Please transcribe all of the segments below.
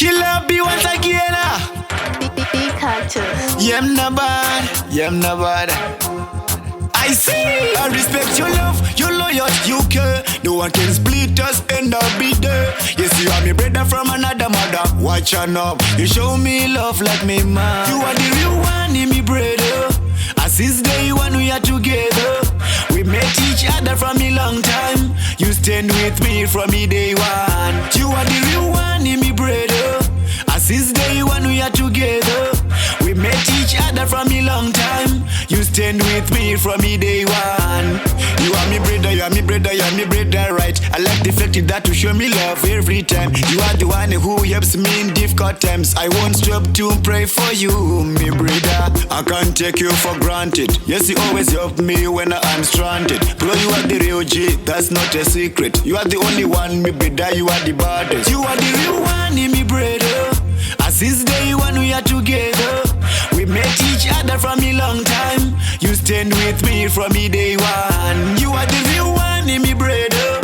Killer be once again. Beey Cactus. Yem na bad, yem na bad. I see. I respect your love, your loyalty, you care. No one can split us and I'll be there. Yes, you are me brother from another mother. Watch your knob. You show me love like me man. You are the real one in me brother. As since day one we are together. We met each other from a long time. You stand with me from me day one. You are the real one in me brother. As since day one we are together. We met each other from a long time. You stand with me from me day one. You are me brother, you are me brother, you are me brother, right? I like the fact that you show me love every time. You are the one who helps me in difficult times. I won't stop to pray for you, me brother. I can't take you for granted. Yes, you always help me when I'm stranded. Bro, you are the real G, that's not a secret. You are the only one, me brother, you are the baddest. You are the real one, me brother. As since day one we are together. We met each other from a long time. You stand with me from me day one. You are the real one in me brother.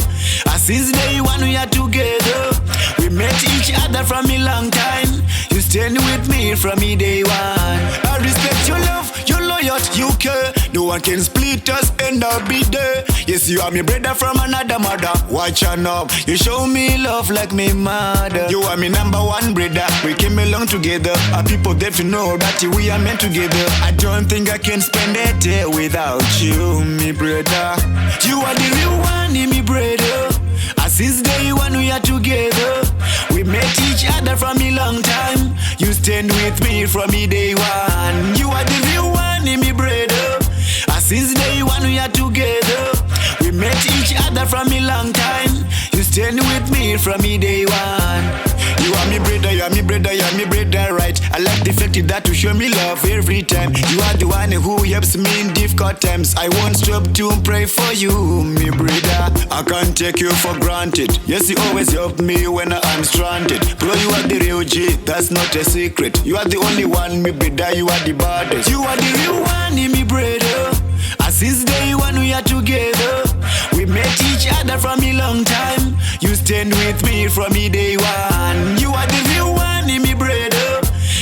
As since day one we are together. We met each other from a long time. You stand with me from me day one. I respect your love, your loyalty, you care. No one can split us and I'll be there. Yes, you are me brother from another mother. Watch your knob. You show me love like me mother. You are me number one brother. We came along together. Our people there to know that we are meant together. I don't think I can spend a day without you, me brother. You are the real one in me brother. As since day one we are together. We met each other from a long time. You stand with me from me day one. You are the real one in me brother. As since day one we are together. We met each other from a long time. You stand with me from me day one. You are me brother, you are me brother, you are me brother, right? I like the fact that you show me love every time. You are the one who helps me in difficult times. I won't stop to pray for you, me brother. I can't take you for granted. Yes, you always help me when I'm stranded. Bro, you are the real G, that's not a secret. You are the only one, me brother, you are the baddest. You are the real one, me brother. As since day one we are together. We met each other from a long time. You stand with me from me day one. You are the real one, me brother.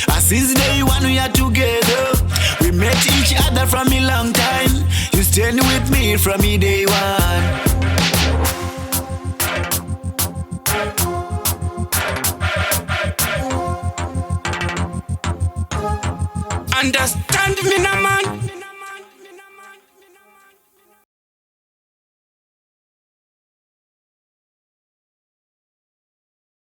As since day one we are together. We met each other from a long time. You stand with me from me day one. Understand me, na man.